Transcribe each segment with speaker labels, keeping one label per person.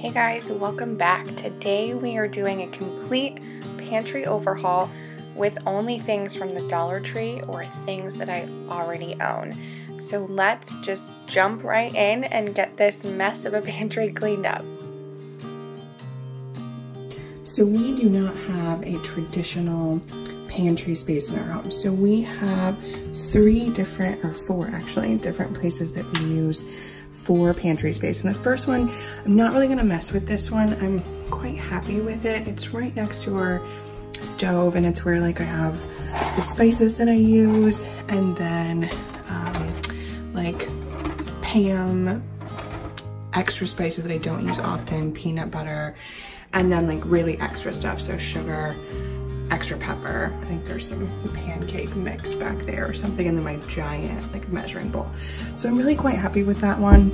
Speaker 1: Hey guys, welcome back. Today we are doing a complete pantry overhaul with only things from the Dollar Tree or things that I already own. So let's just jump right in and get this mess of a pantry cleaned up.
Speaker 2: So we do not have a traditional pantry space in our home. So we have four actually, different places that we use for pantry space. And the first one, I'm not really gonna mess with this one. I'm quite happy with it. It's right next to our stove and it's where like I have the spices that I use and then like Pam extra spices that I don't use often, peanut butter, and then like really extra stuff. So sugar, extra pepper. I think there's some pancake mix back there or something, and then my giant like measuring bowl. So I'm really quite happy with that one.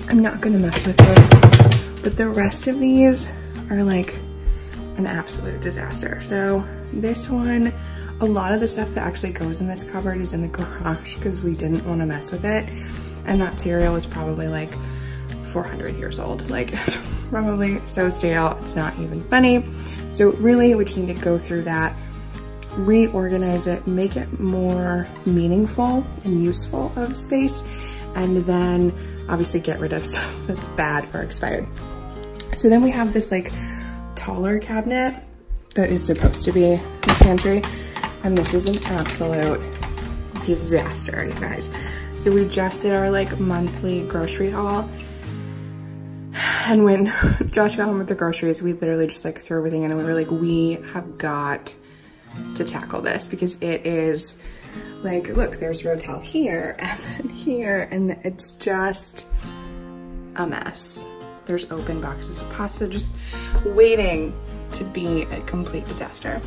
Speaker 2: I'm not gonna mess with it, but the rest of these are like an absolute disaster. So this one, a lot of the stuff that actually goes in this cupboard is in the garage because we didn't want to mess with it. And that cereal is probably like 400 years old, like probably so stale, it's not even funny. So really we just need to go through that, reorganize it, make it more meaningful and useful of space, and then obviously get rid of stuff that's bad or expired. So then we have this like taller cabinet that is supposed to be the pantry, and this is an absolute disaster, you guys. So we just did our like monthly grocery haul, and when Josh got home with the groceries, we literally just like threw everything in and we were like, we have got to tackle this because it is like, look, there's Rotel here and then here, and it's just a mess. There's open boxes of pasta just waiting to be a complete disaster.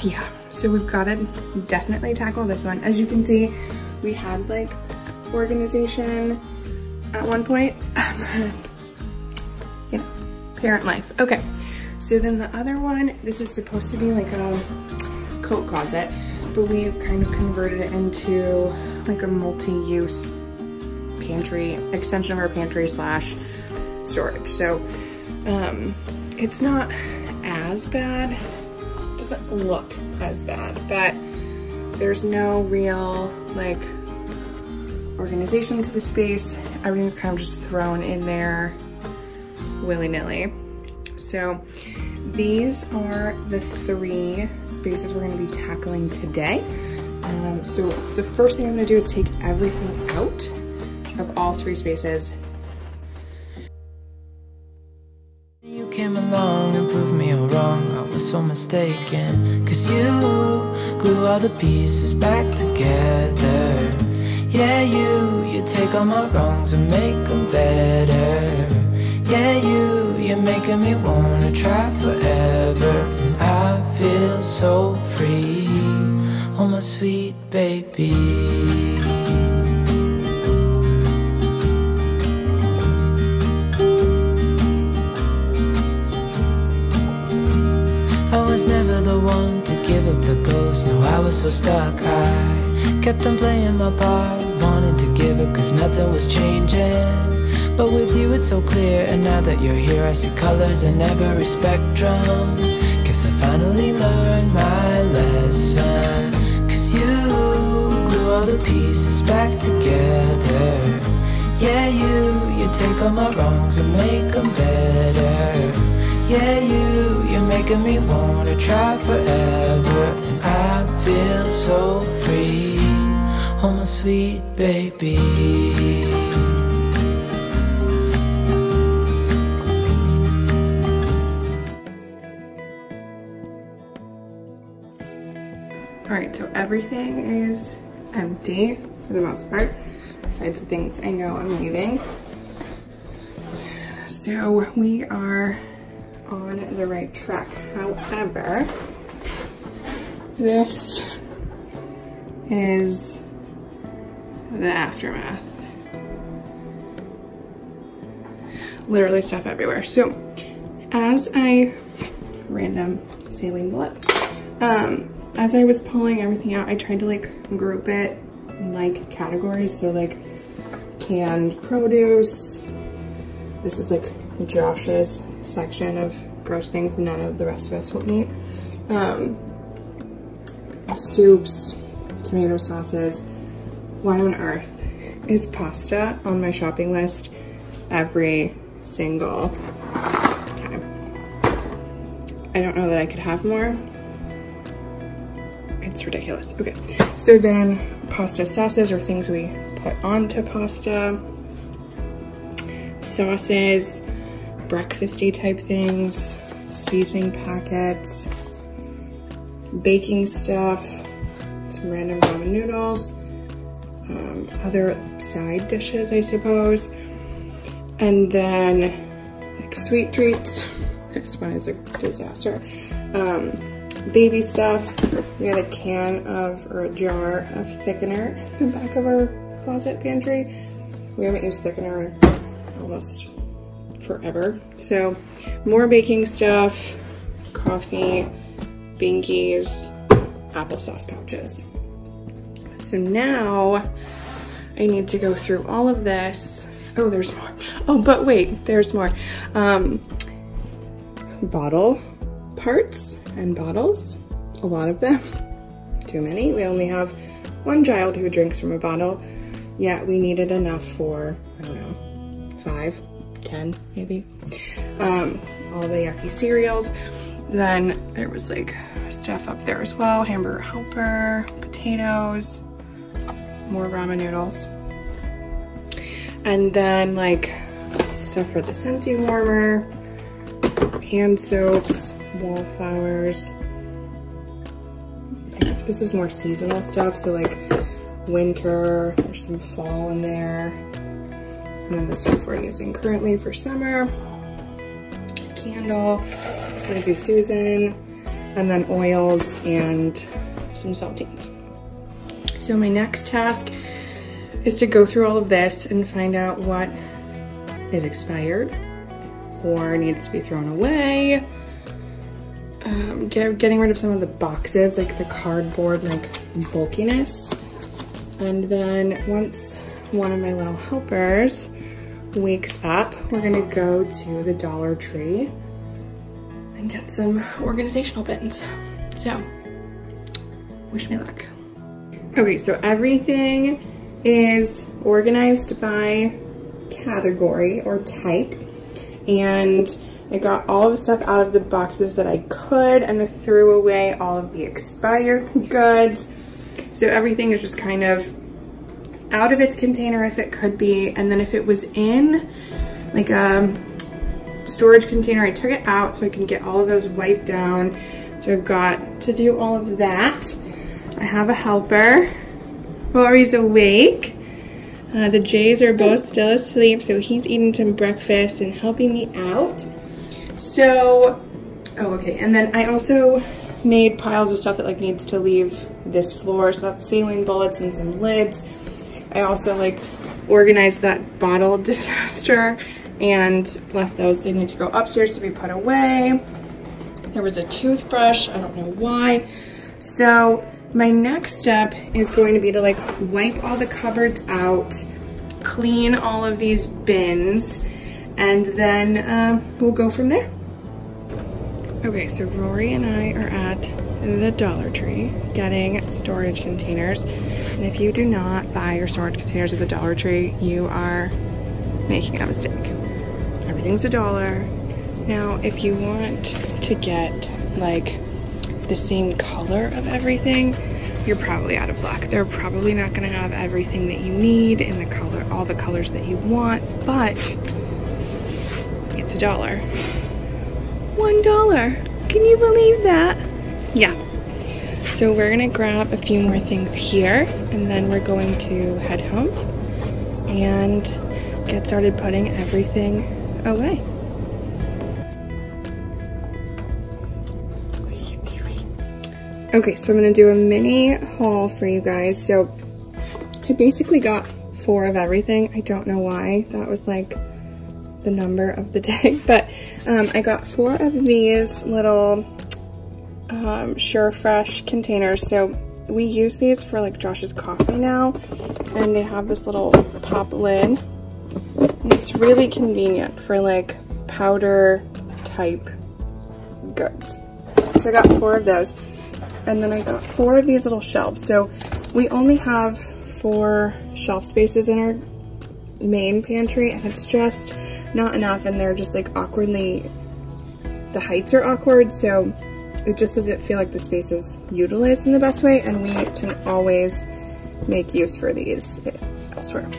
Speaker 2: Yeah, so we've got to definitely tackle this one. As you can see, we had like organization at one point, and then, you know, parent life. Okay, so then the other one, this is supposed to be like a coat closet, but we've kind of converted it into like a multi-use pantry, extension of our pantry slash storage. So it's not as bad, doesn't look as bad, but there's no real like organization to the space. Everything's kind of just thrown in there willy-nilly. So these are the three spaces we're going to be tackling today. So the first thing I'm going to do is take everything out of all three spaces.
Speaker 3: You came along and proved me all wrong. I was so mistaken, 'cause you glue all the pieces back together. Yeah, you take all my wrongs and make them better. Yeah, you're making me wanna try forever. And I feel so free, oh my sweet baby. I was never the one to give up the ghost. No, I was so stuck, I kept on playing my part, wanted to give up 'cause nothing was changing. But with you it's so clear, and now that you're here I see colors in every spectrum. Guess I finally learned my lesson, 'cause you glue all the pieces back together. Yeah, you take all my wrongs and make them better. Yeah, you're making me wanna try forever. And I feel so free, oh my sweet baby.
Speaker 2: All right, so everything is empty for the most part, besides the things I know I'm leaving. So we are on the right track. However, this is the aftermath. Literally stuff everywhere. So as I, random saline bullet, as I was pulling everything out, I tried to like group it in like categories. So like canned produce, This is like Josh's section of gross things none of the rest of us will eat. Soups, tomato sauces. Why on earth is pasta on my shopping list every single time? I don't know that I could have more. It's ridiculous. Okay, so then pasta sauces are things we put onto pasta. Sauces, breakfasty type things, seasoning packets, baking stuff, some random ramen noodles, other side dishes, I suppose, and then like sweet treats. This one is a disaster. Baby stuff. We had a can of, or a jar of thickener in the back of our closet pantry. We haven't used thickener in almost forever. So more baking stuff, coffee, binkies, applesauce pouches. So now I need to go through all of this. Oh, there's more. Oh, but wait, there's more. Bottle parts and bottles, a lot of them. Too many. We only have one child who drinks from a bottle, yet we needed enough for, I don't know, 5, 10 maybe. All the yucky cereals. Then there was like stuff up there as well, hamburger helper, potatoes, more ramen noodles. And then like stuff for the Scentsy warmer, hand soaps, wallflowers. This is more seasonal stuff, so like winter, there's some fall in there. And then the stuff we're using currently for summer. Candle, Lazy Susan, and then oils and some saltines. So my next task is to go through all of this and find out what is expired or needs to be thrown away. Getting rid of some of the boxes, like the cardboard, like bulkiness. And then once one of my little helpers wakes up, we're gonna go to the Dollar Tree and get some organizational bins. So, wish me luck. Okay, so everything is organized by category or type, and I got all of the stuff out of the boxes that I could and threw away all of the expired goods. So everything is just kind of out of its container if it could be, and then if it was in like a storage container, I took it out so I can get all of those wiped down. So I've got to do all of that. I have a helper. Rory's awake. The Jays are both still asleep, so he's eating some breakfast and helping me out. So, oh, okay, and then I also made piles of stuff that like needs to leave this floor. So that's saline bullets and some lids. I also like organized that bottle disaster and left those. They need to go upstairs to be put away. There was a toothbrush, I don't know why. So my next step is going to be to like wipe all the cupboards out, clean all of these bins, and then we'll go from there. Okay, so Rory and I are at the Dollar Tree getting storage containers. And if you do not buy your storage containers at the Dollar Tree, you are making a mistake. Everything's $1. Now, if you want to get like the same color of everything, you're probably out of luck. They're probably not gonna have everything that you need in the color, all the colors that you want, but it's $1. $1. Can you believe that? Yeah. So we're gonna grab a few more things here, and then we're going to head home and get started putting everything away. Okay, so I'm gonna do a mini haul for you guys. So I basically got 4 of everything. I don't know why that was like the number of the day, but I got 4 of these little Sure Fresh containers. So we use these for like Josh's coffee now, and they have this little pop lid. And it's really convenient for like powder type goods. So I got 4 of those. And then I got 4 of these little shelves. So we only have 4 shelf spaces in our main pantry, and it's just not enough, and they're just like awkwardly, the heights are awkward, so it just doesn't feel like the space is utilized in the best way, and we can always make use for these elsewhere.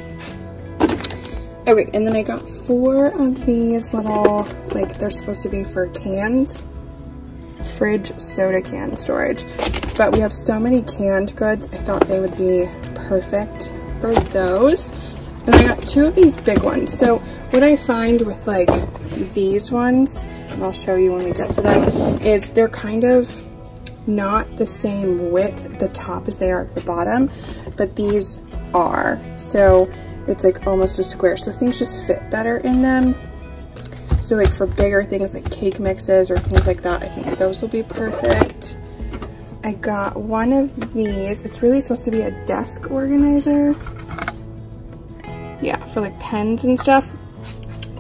Speaker 2: Okay, and then I got 4 of these little, like they're supposed to be for cans, fridge soda can storage, but we have so many canned goods, I thought they would be perfect for those. And I got 2 of these big ones. So what I find with like these ones, and I'll show you when we get to them, is they're kind of not the same width at the top as they are at the bottom, but these are. So it's like almost a square, so things just fit better in them. So like for bigger things like cake mixes or things like that, I think those will be perfect. I got 1 of these. It's really supposed to be a desk organizer. Yeah, for like pens and stuff.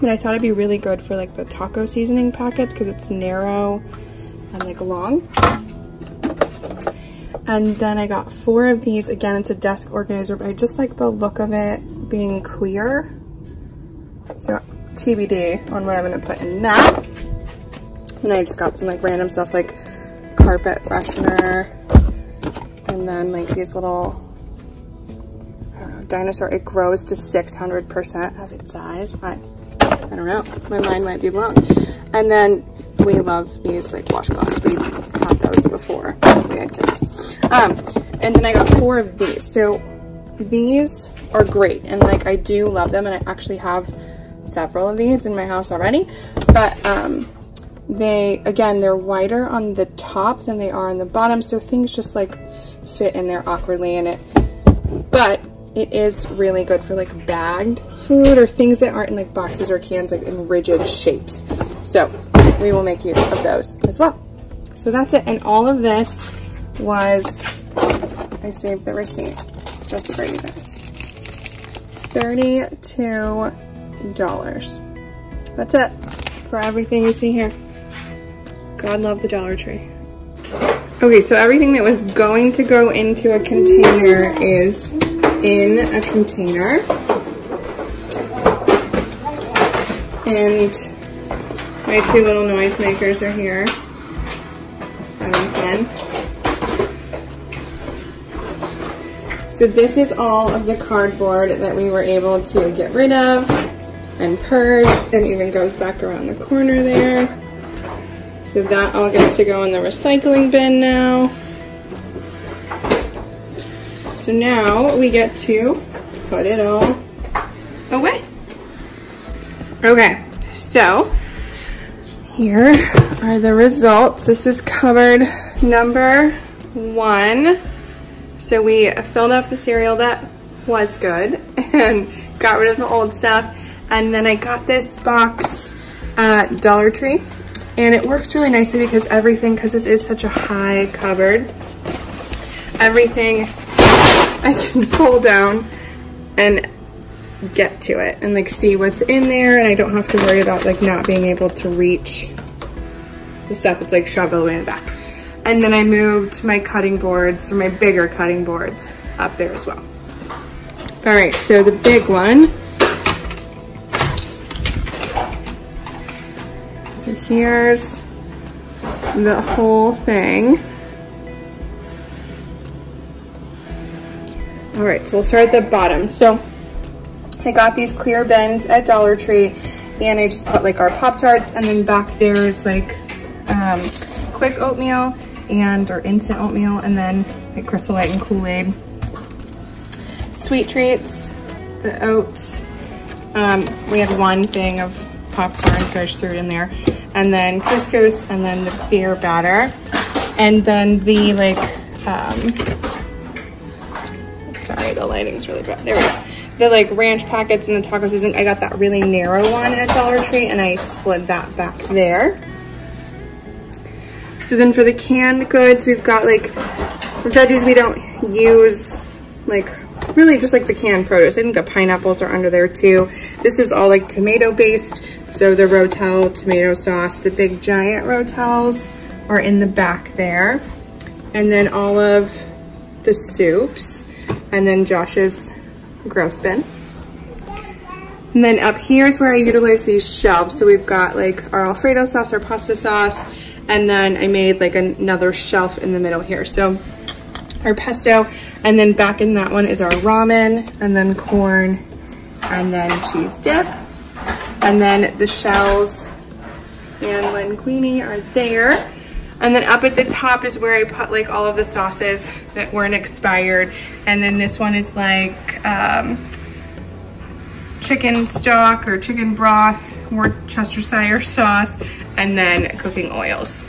Speaker 2: But I thought it'd be really good for like the taco seasoning packets because it's narrow and like long. And then I got 4 of these. Again, it's a desk organizer, but I just like the look of it being clear. So TBD on what I'm gonna put in that. And I just got some like random stuff like carpet freshener, and then like these little dinosaur. It grows to 600% of its size. I don't know, my mind might be blown. And then we love these like washcloths. We had those before we had kids. And then I got 4 of these. So these are great, and like I do love them, and I actually have several of these in my house already, but they're wider on the top than they are on the bottom, so things just like fit in there awkwardly in it. But it is really good for like bagged food or things that aren't in like boxes or cans, like in rigid shapes. So we will make use of those as well. So that's it. And all of this was, I saved the receipt just for you guys. $32. That's it for everything you see here. God love the Dollar Tree. Okay, so everything that was going to go into a container is in a container. And my 2 little noisemakers are here. Having fun. So this is all of the cardboard that we were able to get rid of and purge. It even goes back around the corner there. So that all gets to go in the recycling bin now. So now we get to put it all away. Okay, so here are the results. This is cupboard number 1. So we filled up the cereal that was good and got rid of the old stuff. And then I got this box at Dollar Tree. And it works really nicely because everything, because this is such a high cupboard, everything I can pull down and get to it and like see what's in there, and I don't have to worry about like not being able to reach the stuff that's like shoved all the way in the back. And then I moved my cutting boards, or my bigger cutting boards, up there as well. All right, so the big one. So here's the whole thing. All right, so we'll start at the bottom. So I got these clear bins at Dollar Tree, and I just put like our Pop-Tarts, and then back there is like quick oatmeal or instant oatmeal, and then like Crystal Light and Kool-Aid. Sweet treats, the oats. We had 1 thing of popcorn, so I just threw it in there. And then couscous, and then the beer batter. And then the like, sorry, the lighting's really bad. There we go. The like ranch packets and the taco seasoning. I got that really narrow one at Dollar Tree, and I slid that back there. So then for the canned goods, we've got like the veggies we don't use like really just like the canned produce. I think the pineapples are under there too. This is all like tomato based. So the Rotel tomato sauce, the big giant Rotels are in the back there. And then all of the soups, and then Josh's gross bin. And then up here is where I utilize these shelves. So we've got like our Alfredo sauce, our pasta sauce, and then I made like another shelf in the middle here. So our pesto, and then back in that one is our ramen, and then corn, and then cheese dip. And then the shells and linguine are there. And then up at the top is where I put like all of the sauces that weren't expired. And then this one is like chicken stock or chicken broth, Worcestershire sauce, and then cooking oils.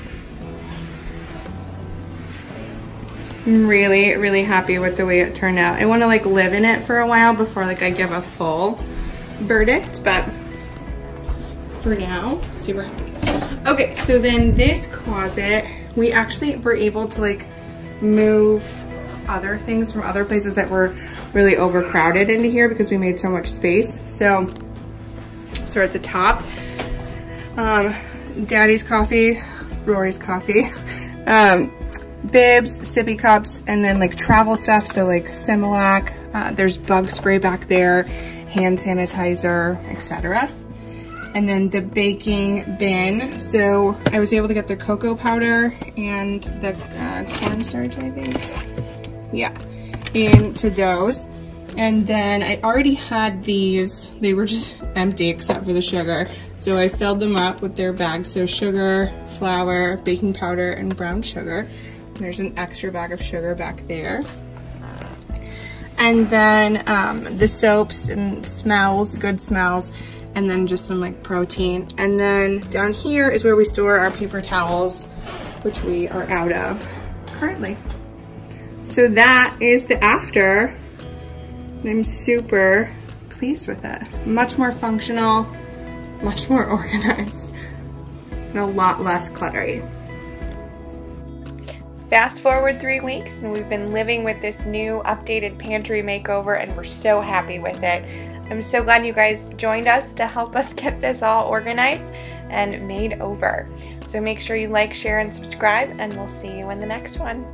Speaker 2: I'm really, really happy with the way it turned out. I want to like live in it for a while before like I give a full verdict, but for now, super happy. Okay, so then this closet, we actually were able to like move other things from other places that were really overcrowded into here because we made so much space. So at the top, Daddy's coffee, Rory's coffee, bibs, sippy cups, and then like travel stuff. So like Similac, there's bug spray back there, hand sanitizer, etc. And then the baking bin. So I was able to get the cocoa powder and the cornstarch, I think. Yeah, into those. And then I already had these. They were just empty except for the sugar. So I filled them up with their bags. So sugar, flour, baking powder, and brown sugar. And there's an extra bag of sugar back there. And then the soaps and smells, good smells. And then just some like protein. And then down here is where we store our paper towels, which we are out of currently. So that is the after. I'm super pleased with it. Much more functional, much more organized, and a lot less cluttery.
Speaker 1: Fast forward 3 weeks and we've been living with this new updated pantry makeover, and we're so happy with it. I'm so glad you guys joined us to help us get this all organized and made over. So make sure you like, share, and subscribe, and we'll see you in the next one.